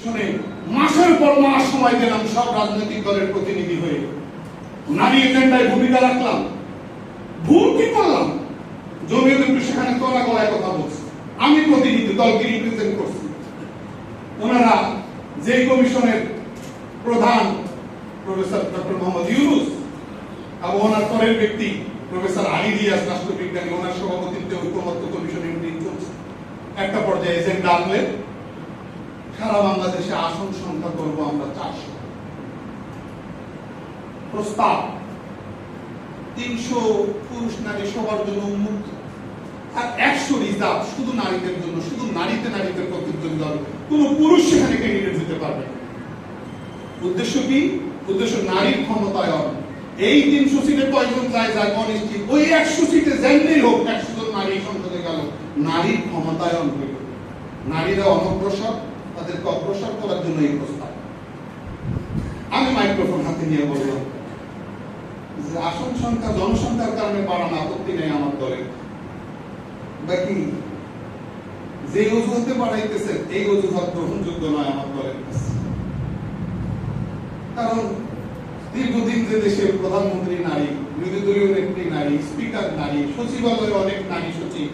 শুনে মাসের পর মাস সময় দিলাম সব রাজনৈতিক দলের প্রতিনিধি হয়ে, নারী এজেন্ডায় ভূমিকা রাখলাম। ভুল কি করলাম? জমিয়ত সেখানে তোলা গলায় কথা বলছে, আমি প্রতিনিধি দলকে রিপ্রেজেন্ট করছি। ওনারা যে কমিশনের প্রধান প্রফেসর ডক্টর মোহাম্মদ ইউনুস এবং ওনার পরের ব্যক্তি প্রফেসর আলী রিয়াজ রাষ্ট্রবিজ্ঞানী, ওনার সভাপতিত্বে ঐক্যমত্য কমিশনের মিটিং চলছে। একটা পর্যায়ে এজেন্ডা আনলেন, সারা বাংলাদেশে আসন সংখ্যা করব আমরা 400। প্রস্তাব 300 পুরুষ নারী সবার জন্য উন্মুক্ত, আর 100 রিজার্ভ শুধু নারীদের জন্য, শুধু নারীদের প্রতিদ্বন্দ্বী হবে, কোন পুরুষ সেখানে ক্যান্ডিডেট দিতে পারবে। উদ্দেশ্য কি? উদ্দেশ্য নারীর ক্ষমতায়ন। এই 300 সিটে কয়জন যায় অনিশ্চিত, ওই 100 সিটে যেমনি হোক 100 জন নারী সংসদে গেল, নারীর ক্ষমতায়ন হইল। নারীরা অনগ্রসর, তাদেরকে অগ্রসর করার জন্য এই প্রস্তাব। আমি মাইক্রোফোন হাতে নিয়ে বললাম যে আসন সংখ্যা জনসংখ্যার কারণে বাড়ানো আপত্তি নেই আমার দলে, বাকি যে অজুহাতে বাড়াইতেছেন এই অজুহাত গ্রহণযোগ্য নয় আমার দলের কাছে। কারণ দীর্ঘদিন যে দেশের প্রধানমন্ত্রী নারী, বিরোধী দলীয় নেত্রী নারী, স্পিকার নারী, সচিবালয়ে অনেক নারী সচিব,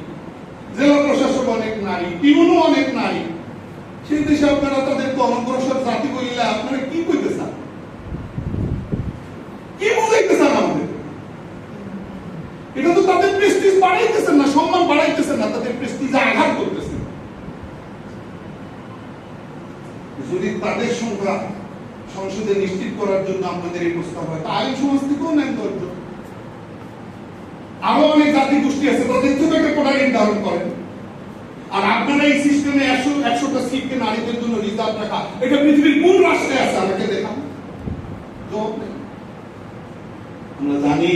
জেলা প্রশাসক অনেক নারী, পিউনও অনেক নারী, সেই দেশে আপনারা তাদেরকে অনগ্রসর জাতি বললে আপনারা কি কইতে চান? কি বুঝাইতে চান আমাদের? এটা তো তাদের প্রেস্টিজ বাড়াইতেছেন না, সম্মান বাড়াইতেছেন না, তাদের প্রেস্টিজে আঘাত করতেছেন। যদি তাদের সংখ্যা সংসদে নিশ্চিত করার জন্য আপনাদের এই প্রস্তাব হয়, তা আইন সমাজ থেকেও নেন দরকার। আরো অনেক জাতি গোষ্ঠী আছে, তাদের থেকে একটা কোটা নির্ধারণ করেন। আর আপনারা এই সিস্টেমে 100টা সিটকে নারীদের জন্য রিজার্ভ রাখা, এটা পৃথিবীর কোন রাষ্ট্রে আছে আমাকে দেখান? জবাব নেই। আমরা জানি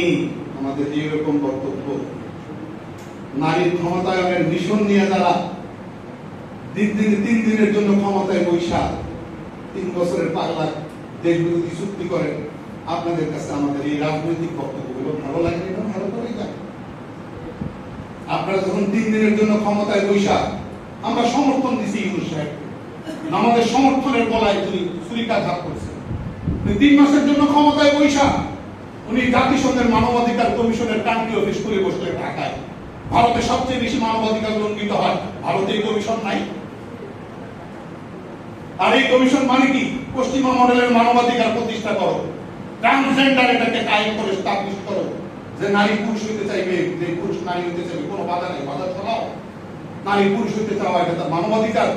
আমাদের এইরকম বক্তব্য, নারীর ক্ষমতায়নের মিশন নিয়ে যারা 3 দিনের জন্য ক্ষমতায় বৈশা 3 বছরের পাগলা দেশ বিরোধী চুক্তি করেন, আপনাদের কাছে আমাদের এই রাজনৈতিক বক্তব্যগুলো ভালো লাগে না? ভালো করেই জানেন। আপনারা যখন 3 দিনের জন্য ক্ষমতায় বৈশা আমরা সমর্থন দিছি ইউনুস সাহেবকে, আমাদের সমর্থনের গলায় তিনি ছুরিকাঘাত করছেন। 3 মাসের জন্য ক্ষমতায় বৈশা উনি জাতিসংঘের মানবাধিকার কমিশনের কান্ট্রি অফিস করে বসলেন ঢাকায়। ভারতে সবচেয়ে বেশি মানবাধিকার লঙ্ঘিত হয়, ভারতে এই কমিশন নাই। আর এই কমিশন মানে কি? পশ্চিমা মডেলের মানবাধিকার প্রতিষ্ঠা করো, ট্রান্সজেন্ডার এটাকে কায়েম করে স্টাবলিশ করো, যে নারী পুরুষ হইতে চাইবে, যে পুরুষ নারী হইতে চাইবে, কোনো বাধা নেই, বাধা ছড়াও। নারী পুরুষ হইতে চাওয়া এটা তার মানবাধিকার,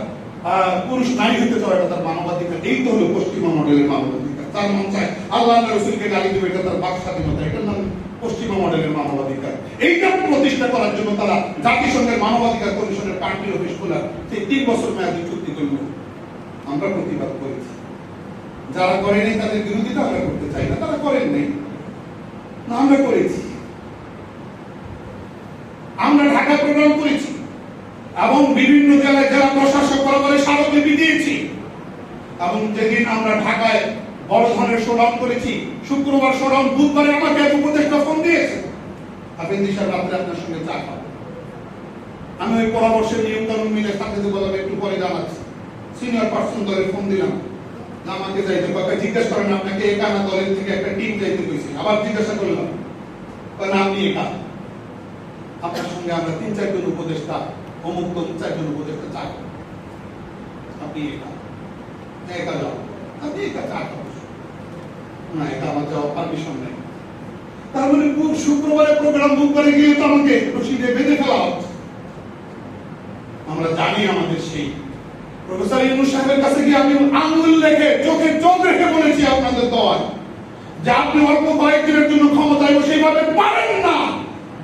পুরুষ নারী হইতে চাওয়া এটা তার মানবাধিকার। এই তো হলো পশ্চিমা মডেলের মানবাধিকার। তার মন চায় আল্লাহ রাসূলকে গালি দেবে, এটা তার বাক স্বাধীনতা, এটার নাম পশ্চিমা মডেলের মানবাধিকার। এইটা প্রতিষ্ঠা করার জন্য তারা জাতিসংঘের মানবাধিকার কমিশনের কান্ট্রি অফিস খোলা সেই 3 বছর মেয়াদী চুক্তি করল। আমরা প্রতিবাদ করেছি। যারা করেনি তাদের বিরোধিতা আমরা করতে চাই না, তারা করেন নাই না, আমরা করেছি। আমরা ঢাকা প্রোগ্রাম করেছি এবং বিভিন্ন জেলায় জেলা প্রশাসক বরাবরে স্মারকলিপি দিয়েছি। এবং যেদিন আমরা ঢাকায় বড় ধরনের শোডাউন করেছি, শুক্রবার শোডাউন, বুধবারে আমাকে এক উপদেষ্টা ফোন দিয়েছে, আপনি সাহেব রাত্রে আপনার সঙ্গে চা খাবো। আমি ওই পরামর্শের নিয়ম কানুন মিলে সাথে বললাম একটু পরে জানাচ্ছি। সিনিয়র পার্সন দলে ফোন দিলাম, আমাকে যাইতে বাবা জিজ্ঞাসা করেন আপনাকে একা না দলের থেকে একটা টিম যাইতে কইছি। আবার জিজ্ঞাসা করলাম, কারণ আপনি একা, আপনার সঙ্গে আমরা 3-4 জন উপদেষ্টা, অমুক 4 জন উপদেষ্টা চা খাবো, আপনি একা একা যাও, আপনি একা চা খাবো না, এটা আমার যাওয়ার পারমিশন নেই। তার মানে শুক্রবারে প্রোগ্রাম বুক করে গিয়ে তো আমাকে রশিদে বেঁধে ফেলা হচ্ছে। আমরা জানি আমাদের সেই প্রফেসর ইউনুস সাহেবের কাছে গিয়ে আমি আঙুল রেখে চোখে চোখ রেখে বলেছি আপনাদের দল যে আপনি অল্প কয়েকদিনের জন্য ক্ষমতায় বসে এইভাবে পারেন না।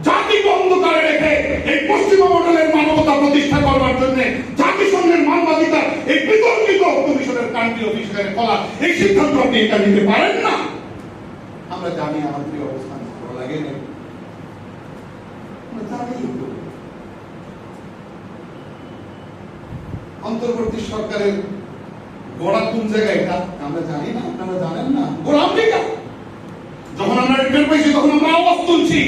জাতিকে অন্ধকারে রেখে এই পশ্চিমা মডেলের মানবতা প্রতিষ্ঠা করবার জন্য জাতিসংঘের মানবাধিকার এই বিতর্কিত কমিশনের কান্ট্রি অফিস খোলা, এই সিদ্ধান্ত আপনি এটা নিতে পারেন না। আমরা জানি আমাদের অবস্থান ভালো লাগে না, আমরা জানি অন্তর্বর্তী সরকারের গোড়া কোন জায়গায় এটা আমরা জানি না, আপনারা জানেন না। গোড়া আমেরিকা। যখন আমরা রিটার্ন পাইছি তখন আমরা আওয়াজ তুলছি,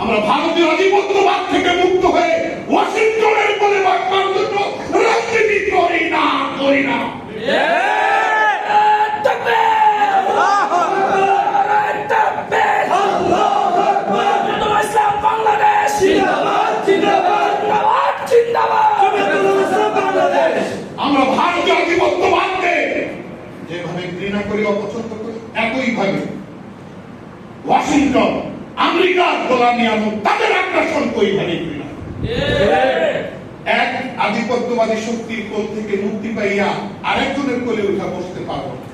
আমরা ভারতীয় আধিপত্যবাদ থেকে মুক্ত হয়ে ওয়াশিংটনের বলে বাক্যার জন্য রাজনীতি করি না। ঘৃণা করি, অপছন্দ করি, একইভাবে ওয়াশিংটন আমেরিকার গোলামি এবং তাদের আগ্রাসন ওইভাবে ঘৃণা এক আধিপত্যবাদী শক্তির কোল থেকে মুক্তি পাইয়া আরেকজনের কোলে উঠা বসতে পারবো না।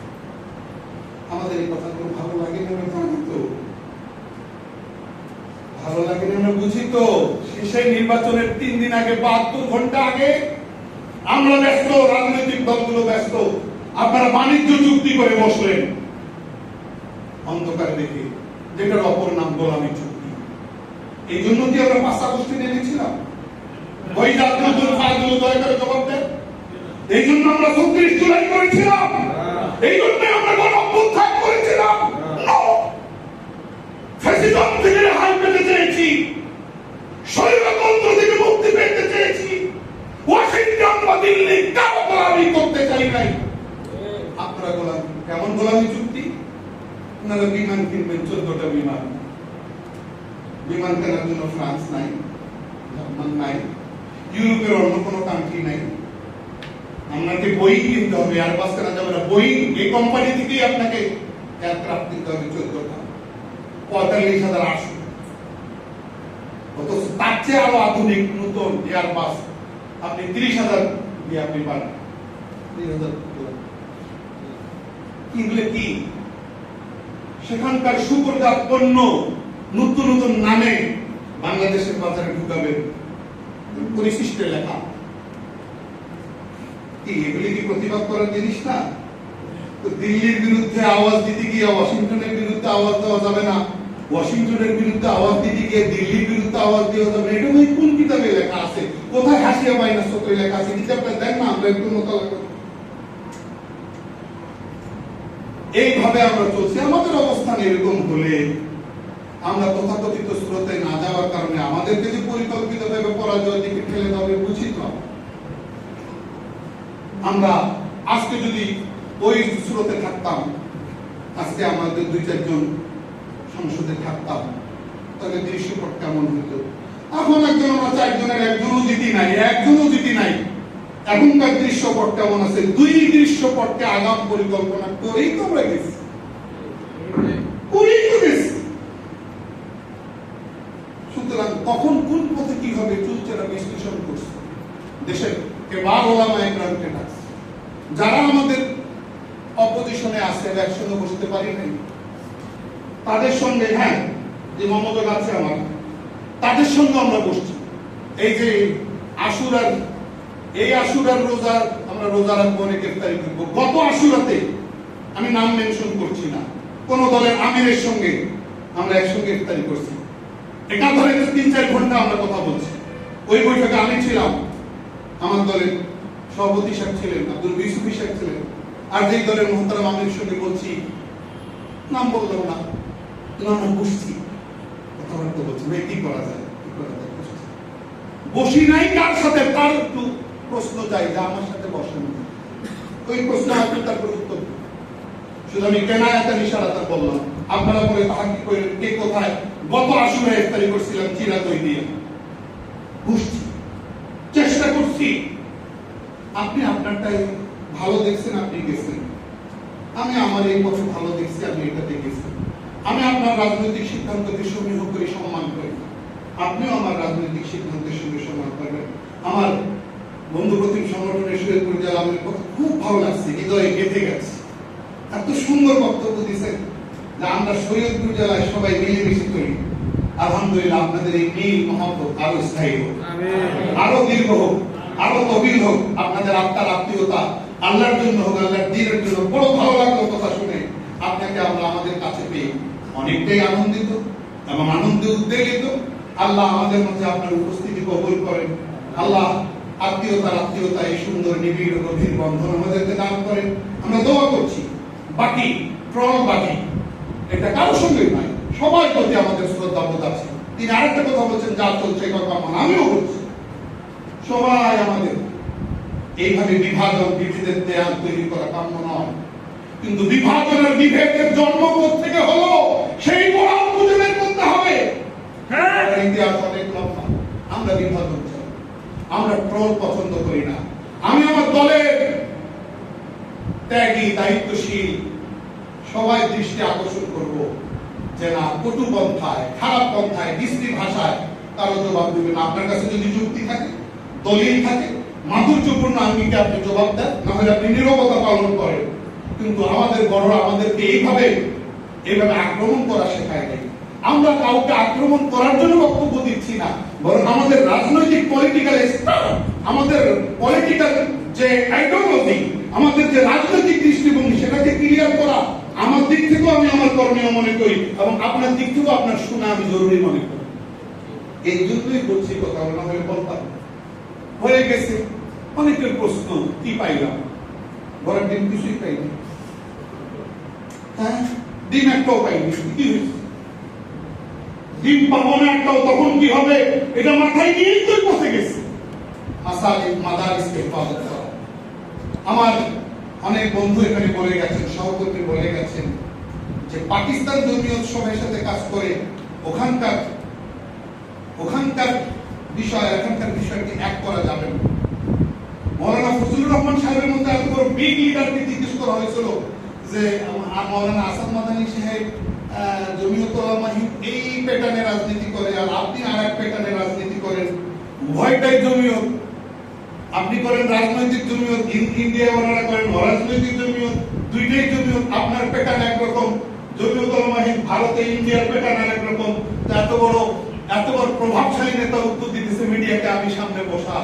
আমাদের এই কথাগুলো ভালো লাগে না, আমরা জানি তো, ভালো লাগে না, আমরা বুঝি তো। সেই নির্বাচনের 3 দিন আগে, 72 ঘন্টা আগে আমরা ব্যস্ত, রাজনৈতিক দলগুলো ব্যস্ত, আপনারা বাণিজ্য চুক্তি করে বসলেন অন্ধকার দেখে, যেটার অপর নাম গোলামি চুক্তি। এই জন্য কি আমরা 5 আগস্টে নেমেছিলাম? ওই জাতীয় ফাইলগুলো দয়া করে জবাব দেন। এই জন্য আমরা 36 জুলাই করেছিলাম, এই জন্য আমরা গণঅভ্যুত্থান করেছিলাম। ফ্যাসিজম থেকে রেহাই পেতে চেয়েছি, স্বৈরতন্ত্র থেকে মুক্তি পেতে চেয়েছি, ওয়াশিংটন বা দিল্লি কারো গোলামি করতে চাই নাই। আপনারা গোলামি, কেমন গোলামি চুক্তি? আপনারা বিমান কিনবেন, 14টা বিমান। বিমান কেনার জন্য ফ্রান্স নাই, জার্মান নাই, ইউরোপের অন্য কোনো কান্ট্রি নাই। আপনাকে বই কিনতে হবে, এয়ারবাস কেনা যাবে না, বই এই কোম্পানি থেকেই আপনাকে এয়ারক্রাফট কিনতে হবে 14টা, 45,800। অথচ তার চেয়ে আরো আধুনিক নতুন এয়ারবাস আপনি 30,000 দিয়ে আপনি পাবেন। 30,000 কিনলে কি সেখানকার সুপরজাত পণ্য নতুন নতুন নামে বাংলাদেশের বাজারে ঢুকাবেন, পরিশিষ্টে লেখা। এগুলি কি প্রতিবাদ করার জিনিস না? তো দিল্লির বিরুদ্ধে আওয়াজ দিতে গিয়ে ওয়াশিংটনের বিরুদ্ধে আওয়াজ দেওয়া যাবে না, ওয়াশিংটনের বিরুদ্ধে আওয়াজ দিতে গিয়ে দিল্লির বিরুদ্ধে আওয়াজ দেওয়া যাবে না। এটা ভাই কোন কিতাবে লেখা আছে? কোথায় হাসিয়া মাইনাস কত লেখা আছে? কিতাবটা দেন না, আমরা একটু মোতাবেক করি। এইভাবে আমরা চলছি। আমাদের অবস্থান এরকম হলে আমরা তথাকথিত স্রোতে না যাওয়ার কারণে আমাদেরকে যে পরিকল্পিতভাবে পরাজয়ের দিকে ঠেলে দেবে বুঝি তো। আমরা আজকে যদি ওই স্রোতে থাকতাম, আজকে আমাদের 2-4 জন সংসদে থাকতাম, তাহলে দৃশ্যপট কেমন হতো? এখন একজন, আমরা 4 জনের একজনও জিতি নাই। এখনকার দৃশ্যপট কেমন আছে? 2 দৃশ্যপটকে আগাম পরিকল্পনা করেই তো আমরা গেছি। সুতরাং কখন কোন পথে কি হবে চুলচেরা বিশ্লেষণ করছে দেশের কেবার ওলামায়ে কেরামকে ডাকছে। যারা আমাদের অপোজিশনে আছে, একসঙ্গে বসতে পারি নাই, তাদের সঙ্গে, হ্যাঁ যে মমতাজ আছে আমার, তাদের সঙ্গে আমরা বসছি। এই যে আশুরার রোজার, আমরা রোজা রাখবো, অনেক ইফতারি করবো। গত আশুরাতে আমি নাম মেনশন করছি না, কোন দলের আমিরের সঙ্গে আমরা একসঙ্গে ইফতারি করছি। একাধারে 3-4 ঘন্টা আমরা কথা বলছি। ওই বৈঠকে আমি ছিলাম, আমার দলের সভাপতি সাহেব ছিলেন, আব্দুল বিসুফি সাহেব ছিলেন, আর যেই দলের মোহতারাম আমিরের সঙ্গে বলছি, নাম বললাম না, আমরা বসছি, কথাবার্তা বলছি, ভাই কি করা যায়, বসি নাই কার সাথে, তার একটু প্রশ্ন চাই যে আমার সাথে বসেন। ওই প্রশ্ন আপনি তারপর উত্তর, শুধু আমি কেনায়াতার ইশারাতে বললাম। আপনারা পরে তাহাকি করেন কে কোথায় গত আশুরা ইফতারি করছিলাম চিরা দই দিয়ে, বুঝছি, চেষ্টা করছি। আপনি আপনারটাই ভালো দেখছেন, আপনি গেছেন। আমি আমার এই পথে ভালো দেখছি, আমি এটাতে গেছি। আমি আপনার রাজনৈতিক সিদ্ধান্তকে সমীহ করে সম্মান করি, আপনিও আমার রাজনৈতিক সিদ্ধান্তের সঙ্গে সম্মান করবেন। আমার বন্ধু প্রতিম সংগঠনের শহীদপুর জেলা আমার কথা খুব ভালো লাগছে, হৃদয়ে গেঁথে গেছে। এত সুন্দর বক্তব্য দিয়েছেন যে আমরা শহীদপুর জেলায় সবাই মিলেমিশে করি। আলহামদুলিল্লাহ, আপনাদের এই মিল মহব্বত আরো স্থায়ী হোক, আরো দীর্ঘ হোক, আরো গভীর হোক। আপনাদের আত্মার আত্মীয়তা আল্লাহর জন্য হোক, আল্লাহর দ্বীনের জন্য। বড় ভালো লাগলো কথা শুনে আপনাকে আমরা আমাদের কাছে পেয়ে অনেকটাই আনন্দিত এবং আনন্দে উদ্বেলিত। আল্লাহ আমাদের মধ্যে আপনার উপস্থিতি কবুল করেন। আল্লাহ আত্মীয়তা এই সুন্দর নিবিড় গভীর বন্ধন আমাদেরকে দান করেন। আমরা দোয়া করছি। বাকি এটা কারোর সঙ্গে নয়, সবার প্রতি আমাদের শ্রদ্ধাবোধ আছে। তিনি আরেকটা কথা বলছেন, যা চলছে কথা আমিও বলছি, সবাই আমাদের এইভাবে বিভাজন বিভেদের দেয়াল তৈরি করা কাম্য নয়। কিন্তু বিভাজনের বিভেদের জন্ম থেকে হলো সেই গোড়া খুঁজে বের করতে হবে। ইতিহাস অনেক লম্বা। আমরা বিভাজন চাই, আমরা ট্রল পছন্দ করি না। আমি আমার দলের ত্যাগী, দায়িত্বশীল সবাই দৃষ্টি আকর্ষণ করব যে না কটু পন্থায়, খারাপ পন্থায়, বিশ্রী ভাষায় কারো জবাব দিবেন। আপনার কাছে যদি যুক্তি থাকে, দলিল থাকে, মাধুর্যপূর্ণ আঙ্গিকে আপনি জবাব দেন, না হলে আপনি নীরবতা পালন করেন। কিন্তু আমাদের বড়রা আমাদেরকে এইভাবে আক্রমণ করা শেখায় নাই। আমরা কাউকে আক্রমণ করার জন্য বক্তব্য দিচ্ছি না, বরং আমাদের রাজনৈতিক পলিটিক্যাল আমাদের পলিটিক্যাল যে আইডিওলজি, আমাদের যে রাজনৈতিক দৃষ্টিভঙ্গি সেটাকে ক্লিয়ার করা আমার দিক থেকেও আমি আমার করণীয় মনে করি, এবং আপনার দিক থেকেও আপনার শোনা আমি জরুরি মনে করি। এই জন্যই বলছি, কথা না হলে বলতাম। হয়ে গেছে অনেকের প্রশ্ন, কি পাইলাম? ঘরের ডিম কিছুই পাইনি, হ্যাঁ ডিম একটাও পাইনি, কি হয়েছে? ডিম পাবো না একটাও, তখন কি হবে? এটা মাথায় নিয়েই তো বসে গেছে। মাসাজিদ মাদারিসকে হেফাজত করা। আমার অনেক বন্ধু এখানে বলে গেছেন, সভাপতি বলে গেছেন যে পাকিস্তান জমিয়ত সভার সাথে কাজ করে ওখানকার বিষয় এখানকার বিষয়কে এক করা যাবে না। মৌলানা ফজলুর রহমান সাহেবের মধ্যে এত বড় বিগ লিডারকে জিজ্ঞেস করা হয়েছিল যে মৌলানা আসাদ মাদানী সাহেব জমিয়ত উলামা এই প্যাটার্নে রাজনীতি করে, আর আপনি আর এক প্যাটার্নে রাজনীতি করেন, উভয়টাই জমিয়ত, আপনি করেন রাজনৈতিক জমিয়ত, ইন্ডিয়া ওনারা করেন অরাজনৈতিক জমিয়ত, দুইটাই জমিয়ত, আপনার প্যাটার্ন একরকম, জমিয়ত উলামা ভারতে ইন্ডিয়ার প্যাটার্ন আরেক রকম। এত বড় প্রভাবশালী নেতা উত্তর দিতেছে মিডিয়াকে, আমি সামনে বসা,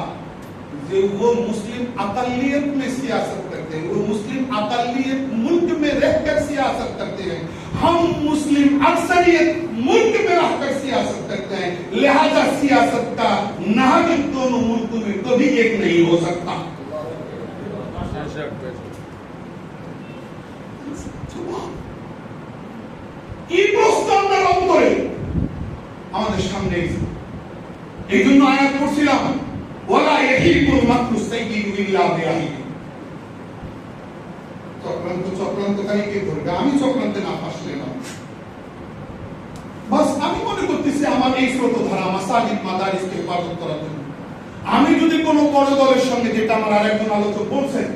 যে वो मुस्लिम अकलियत में सियासत करते हैं, वो मुस्लिम अकलियत मुल्क में रहकर सियासत करते हैं, हम मुस्लिम अक्सरियत मुल्क में रहकर सियासत करते हैं, लिहाजा सियासत का नहज दोनों मुल्कों में कभी एक नहीं हो सकता। এই প্রশ্ন আপনার অন্তরে আমাদের সামনে, এই জন্য আয়াত পড়ছিলাম, ওয়ালা ইয়াহিকুল মাকরু সাইয়্যিউ ইল্লা বিআহিহি। চক্রান্তকারীকে ধরবে, আমি চক্রান্তে না ফাঁসলে না। বাস আমি মনে করতেছি আমার এই স্রোতধারা মাসাজিদ মাদারিসকে হেফাজত করার জন্য আমি যদি কোনো বড় দলের সঙ্গে, যেটা আমার আরেকজন আলোচক বলছেন,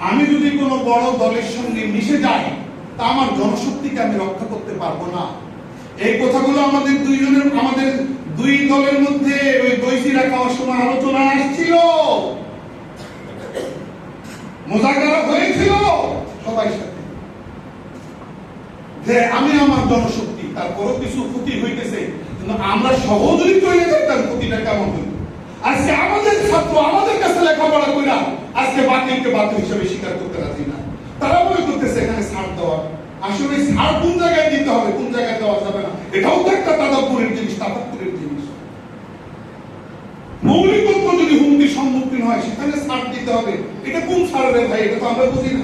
আমি যদি কোনো বড় দলের সঙ্গে মিশে যাই, তা আমার জনশক্তিকে আমি রক্ষা করতে পারবো না। এই কথাগুলো আমাদের দুই দলের মধ্যে ওই দইসিরা খাওয়ার সময় আলোচনা আসছিল, মুযাকারা হয়েছিল সবাই সাথে, যে আমি আমার জনশক্তি, তারপরও কিছু ক্ষতি হইতেছে, কিন্তু আমরা সহজেই চলে যেতাম, ক্ষতিটা কেমন হইত। আজকে আমাদের ছাত্র আমাদের কাছে লেখাপড়া কইরা আজকে বাতিলকে বাতিল হিসেবে স্বীকার করতে রাজি না। তারা মনে করতেছে এখানে ছাড় দেওয়া, আসলে ছাড় কোন জায়গায় দিতে হবে, কোন জায়গায় দেওয়া যাবে না, এটাও তো একটা তাদাব্বুরের জিনিস, তাফাক্কুরের জিনিস। মৌলিকত্ব যদি হুমকির সম্মুখীন হয় সেখানে ছাড় দিতে হবে, এটা কোন ছাড় রে ভাই? এটা তো আমরা বুঝি না।